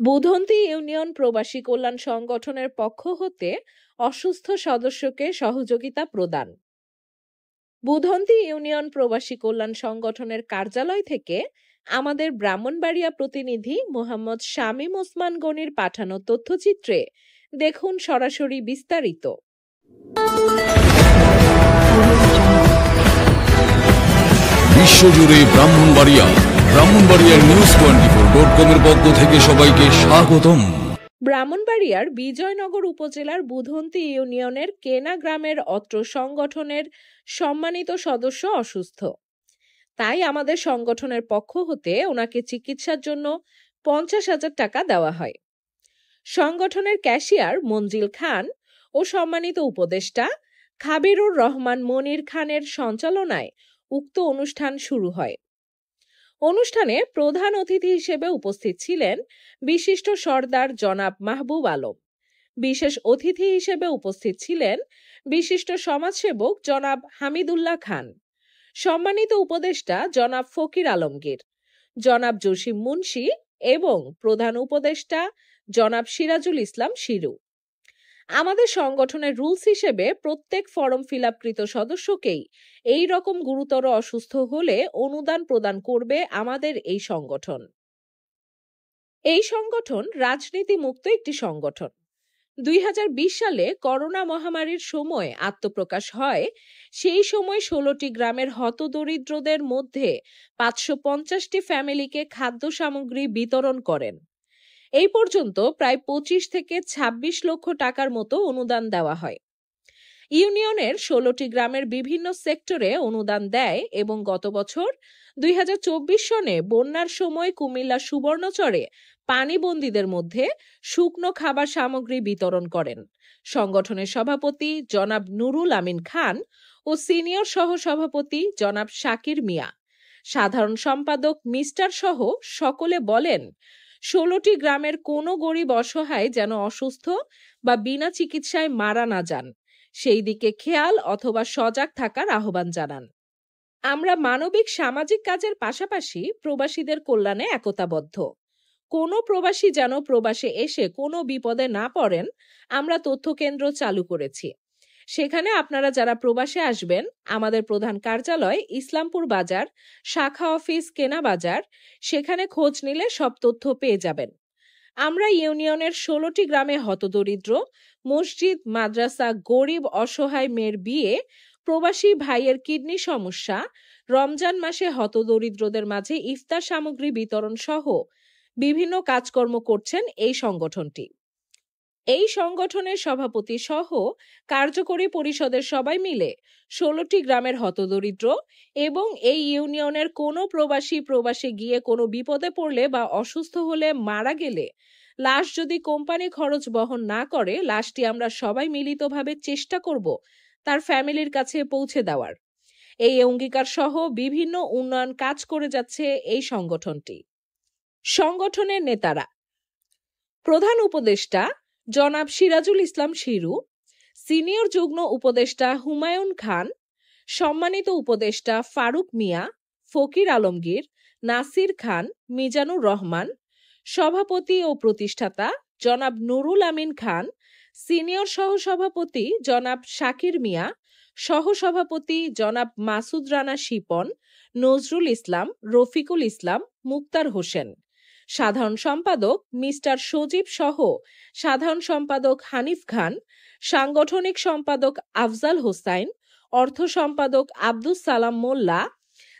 Budhanti union প্রবাসী কল্যাণ সংগঠনের পক্ষ হতে অসুস্থ সদস্যকে সহযোগিতা প্রদান। বুধন্তি ইউনিয়ন প্রবাসী কল্যাণ সংগঠনের কার্যালয় থেকে আমাদের ব্রাহ্মণবাড়িয়া প্রতিনিধি মোহাম্মদ শামীম ওসমান গনির পাঠানো তথ্যচিত্রে দেখুন সরাসরি বিস্তারিত। বিশ্বজুড়ে ব্রাহ্মণবাড়িয়ার news24.com এর পক্ষ থেকে সবাইকে স্বাগতম। ব্রাহ্মণবাড়িয়ার বিজয়নগর উপজেলার বুধন্তি ইউনিয়নের কেনা গ্রামের অত্র সংগঠনের সম্মানিত সদস্য অসুস্থ, তাই আমাদের সংগঠনের পক্ষ হতে ওনাকে চিকিৎসার জন্য 50,000 টাকা দেওয়া হয়। সংগঠনের ক্যাশিয়ার মঞ্জিল খান ও সম্মানিত উপদেষ্টা খাবিরুর রহমান মনির খানের সঞ্চালনায় উক্ত অনুষ্ঠান শুরু হয়। অনুষ্ঠানে প্রধান অতিথি হিসেবে উপস্থিত ছিলেন বিশিষ্ট সর্দার জনাব মাহবুব আলম। বিশেষ অতিথি হিসেবে উপস্থিত ছিলেন বিশিষ্ট সমাজসেবক জনাব হামিদুল্লাহ খান, সম্মানিত উপদেষ্টা জনাব ফকির আলমগীর, জনাব জসিম মুন্সি এবং প্রধান উপদেষ্টা জনাব সিরাজুল ইসলাম শিরু। আমাদের সংগঠনের রুলস হিসেবে প্রত্যেক ফর্ম ফিলআপকৃত সদস্যকেই এই রকম গুরুতর অসুস্থ হলে অনুদান প্রদান করবে আমাদের এই সংগঠন। এই সংগঠন রাজনীতি মুক্ত একটি সংগঠন। 2020 সালে করোনা মহামারীর সময় আত্মপ্রকাশ হয়। সেই সময় 16টি গ্রামের হতদরিদ্রদের মধ্যে 550টি ফ্যামিলিকে খাদ্য সামগ্রী বিতরণ করেন। এই পর্যন্ত প্রায় 25 থেকে 26 লক্ষ টাকার মতো অনুদান দেওয়া হয়। ইউনিয়নের 16টি গ্রামের বিভিন্ন সেক্টরে অনুদান দেয় এবং গত বছর 2024 সনে বন্যার সময় কুমিল্লা সুবর্ণচরে পানিবন্দীদের মধ্যে শুকনো খাবার সামগ্রী বিতরণ করেন। সংগঠনের সভাপতি জনাব নুরুল আমিন খান ও সিনিয়র সহসভাপতি জনাব শাকির মিয়া, সাধারণ সম্পাদক মিস্টার সহ সকলে বলেন, 16টি গ্রামের কোনো গরিব অসহায় যেন অসুস্থ বা বিনা চিকিৎসায় মারা না যান, সেই দিকে খেয়াল অথবা সজাগ থাকার আহ্বান জানান। আমরা মানবিক সামাজিক কাজের পাশাপাশি প্রবাসীদের কল্যাণে একতাবদ্ধ। কোনো প্রবাসী যেন প্রবাসে এসে কোনো বিপদে না পড়েন, আমরা তথ্য কেন্দ্র চালু করেছি। সেখানে আপনারা যারা প্রবাসে আসবেন, আমাদের প্রধান কার্যালয় ইসলামপুর বাজার, শাখা অফিস কেনা বাজার, সেখানে খোঁজ নিলে সব তথ্য পেয়ে যাবেন। আমরা ইউনিয়নের 16টি গ্রামে হতদরিদ্র, মসজিদ, মাদ্রাসা, গরিব অসহায় মেয়ের বিয়ে, প্রবাসী ভাইয়ের কিডনি সমস্যা, রমজান মাসে হতদরিদ্রদের মাঝে ইফতার সামগ্রী বিতরণ সহ বিভিন্ন কাজকর্ম করছেন এই সংগঠনটি। এই সংগঠনের সভাপতি সহ কার্যকরী পরিষদের সবাই মিলে 16টি গ্রামের হতদরিদ্র এবং এই ইউনিয়নের কোনো প্রবাসে গিয়ে কোনো বিপদে পড়লে বা অসুস্থ হলে মারা গেলে লাশ যদি কোম্পানি খরচ বহন না করে, লাশটি আমরা সবাই মিলিতভাবে চেষ্টা করব তার ফ্যামিলির কাছে পৌঁছে দেওয়ার। এই অঙ্গীকার সহ বিভিন্ন উন্নয়ন কাজ করে যাচ্ছে এই সংগঠনটি। সংগঠনের নেতারা: প্রধান উপদেষ্টা জনাব সিরাজুল ইসলাম শিরু, সিনিয়র যুগ্ম উপদেষ্টা হুমায়ুন খান, সম্মানিত উপদেষ্টা ফারুক মিয়া, ফকির আলমগীর, নাসির খান, মিজানুর রহমান, সভাপতি ও প্রতিষ্ঠাতা জনাব নুরুল আমিন খান, সিনিয়র সহসভাপতি জনাব শাকির মিয়া, সহসভাপতি জনাব মাসুদ রানা শিপন, নজরুল ইসলাম, রফিকুল ইসলাম, মুক্তার হোসেন, সাধারণ সম্পাদক মিস্টার সজীব সহ সাধারণ সম্পাদক হানিফ খান, সাংগঠনিক সম্পাদক আফজাল হোসাইন, অর্থ সম্পাদক আব্দুস সালাম মোল্লা,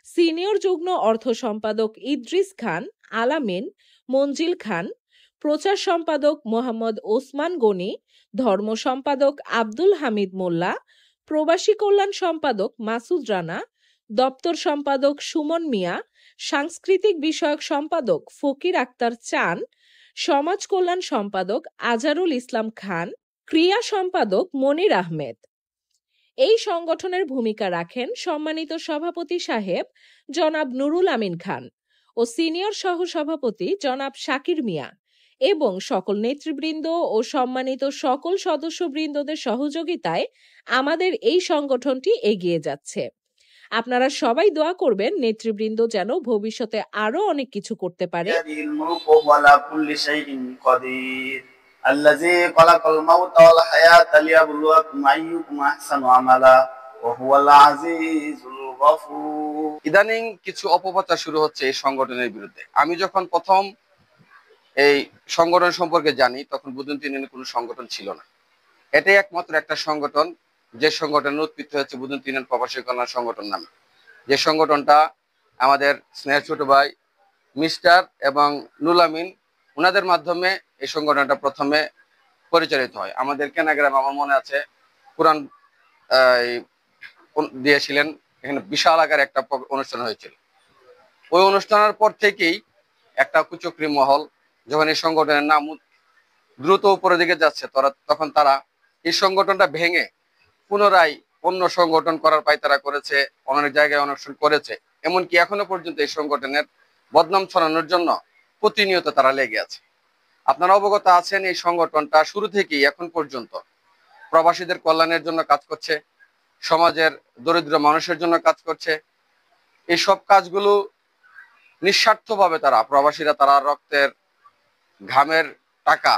সিনিয়র যুগ্ম অর্থ সম্পাদক ইদ্রিস খান, আলামিন, মঞ্জিল খান, প্রচার সম্পাদক মোহাম্মদ ওসমান গনি, ধর্ম সম্পাদক আব্দুল হামিদ মোল্লা, প্রবাসী কল্যাণ সম্পাদক মাসুদ রানা, দপ্তর সম্পাদক সুমন মিয়া, সাংস্কৃতিক বিষয়ক সম্পাদক ফকির আক্তার চান, সমাজ কল্যাণ সম্পাদক আজারুল ইসলাম খান, ক্রিয়া সম্পাদক মনির আহমেদ। এই সংগঠনের ভূমিকা রাখেন সম্মানিত সভাপতি সাহেব জনাব নুরুল আমিন খান ও সিনিয়র সহসভাপতি জনাব শাকির মিয়া এবং সকল নেতৃবৃন্দ ও সম্মানিত সকল সদস্যবৃন্দদের সহযোগিতায় আমাদের এই সংগঠনটি এগিয়ে যাচ্ছে। আপনারা সবাই দোয়া করবেন নেতৃবৃন্দ যেন ভবিষ্যতে আরো অনেক কিছু করতে পারে। ইদানিং কিছু অপপ্রচার শুরু হচ্ছে এই সংগঠনের বিরুদ্ধে। আমি যখন প্রথম এই সংগঠন সম্পর্কে জানি তখন বুদুনতি ইউনিয়নের কোনো সংগঠন ছিল না। এটাই একমাত্র একটা সংগঠন যে সংগঠনের উৎপত্তি হচ্ছে বুদুনতি ইউনিয়ন প্রবাসী কল্যাণ সংগঠন নামে। যে সংগঠনটা আমাদের স্নেহের ছোট ভাই মিস্টার এবং নুলামিন ওনাদের মাধ্যমে এই সংগঠনটা প্রথমে পরিচালিত হয়। আমাদের কেনাগ্রামে আমার মনে আছে কোরআন দিয়েছিলেন, এখানে বিশাল আকার একটা অনুষ্ঠান হয়েছিল। ওই অনুষ্ঠানের পর থেকেই একটা কুচক্রি মহল যখন এই সংগঠনের নাম দ্রুত উপরের দিকে যাচ্ছে তখন তারা এই সংগঠনটা ভেঙে পুনরায় অন্য সংগঠন করার পায়তারা করেছে, অনেক জায়গায় অনুষ্ঠান করেছে। এমনকি এখনো পর্যন্ত এই সংগঠনের বদনাম ছড়ানোর জন্য প্রতিনিয়ত তারা লেগে আছে। আপনারা অবগত আছেন এই সংগঠনটা শুরু থেকেই এখন পর্যন্ত প্রবাসীদের কল্যাণের জন্য কাজ করছে, সমাজের দরিদ্র মানুষের জন্য কাজ করছে। এইসব কাজগুলো নিঃস্বার্থভাবে প্রবাসীরা তারা রক্তের ঘামের টাকা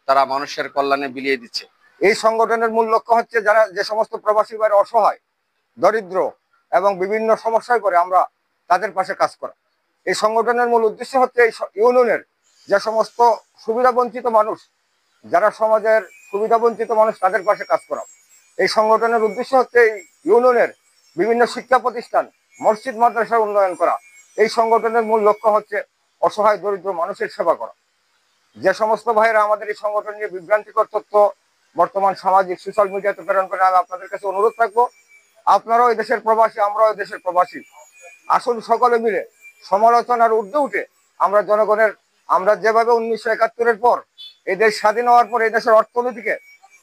তারা মানুষের কল্যাণে বিলিয়ে দিচ্ছে। এই সংগঠনের মূল লক্ষ্য হচ্ছে যারা যে সমস্ত প্রবাসী ভাইরা অসহায়, দরিদ্র এবং বিভিন্ন সমস্যায় পড়ে আমরা তাদের পাশে কাজ করা। এই সংগঠনের মূল উদ্দেশ্য হচ্ছে এই ইউনিয়নের যে সমস্ত সুবিধা বঞ্চিত মানুষ, যারা সমাজের সুবিধা বঞ্চিত মানুষ তাদের পাশে কাজ করা। এই সংগঠনের উদ্দেশ্য হচ্ছে এই ইউনিয়নের বিভিন্ন শিক্ষা প্রতিষ্ঠান, মসজিদ মাদ্রাসার উন্নয়ন করা। এই সংগঠনের মূল লক্ষ্য হচ্ছে অসহায় দরিদ্র মানুষের সেবা করা। যে সমস্ত ভাইয়েরা আমাদের এই সংগঠন নিয়ে বিভ্রান্তিকর তথ্য বর্তমান সামাজিক সোশ্যাল মিডিয়াতে প্রেরণ করে, আমি আপনাদের কাছে অনুরোধ রাখবো, আপনারাও এই দেশের প্রবাসী, আমরাও এই দেশের প্রবাসী, আসুন সকলে মিলে সমালোচনার ঊর্ধ্বে উঠে আমরা জনগণের, আমরা যেভাবে 1971-এর পর এই দেশ স্বাধীন হওয়ার পর এই দেশের অর্থনীতিকে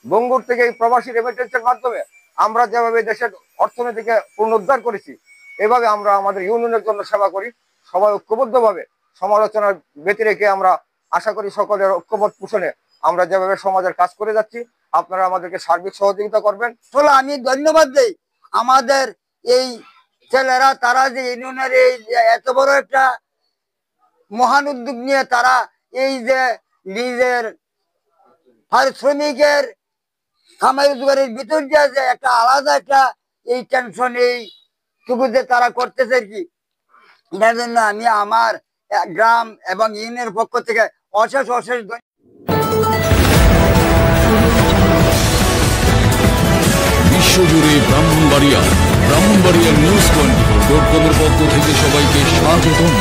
বঙ্গুর থেকে এই প্রবাসী রেমিটেন্সের মাধ্যমে আমরা যেভাবে দেশের অর্থনীতিকে পুনরুদ্ধার করেছি, এভাবে আমরা আমাদের ইউনিয়নের জন্য সেবা করি। সবাই ঐক্যবদ্ধভাবে সমালোচনার ব্যতি রেখে আমরা আশা করি সকলের ঐক্যমত পোষণে আমরা যেভাবে সমাজের কাজ করে যাচ্ছি আপনারা আমাদেরকে সার্বিক সহযোগিতা করবেন। আসলে আমি ধন্যবাদ দেই আমাদের এই ছেলেরা, তারা যে ইউনিয়নের এই এত বড় একটা মহান উদ্যোগ নিয়ে তারা এই যে নিজের পারিশ্রমিকের কামাই রোজগারের ভিতর দিয়ে যে একটা আলাদা একটা এই টেনশন এই টুকুতে তারা করতেছে আর কি। এটার জন্য আমি আমার গ্রাম এবং ইউনিয়নের পক্ষ থেকে অশেষ বিশ্বজুড়ে ব্রাহ্মণবাড়িয়ার নিউজ 24.com-এর পক্ষ থেকে সবাইকে স্বাগতম।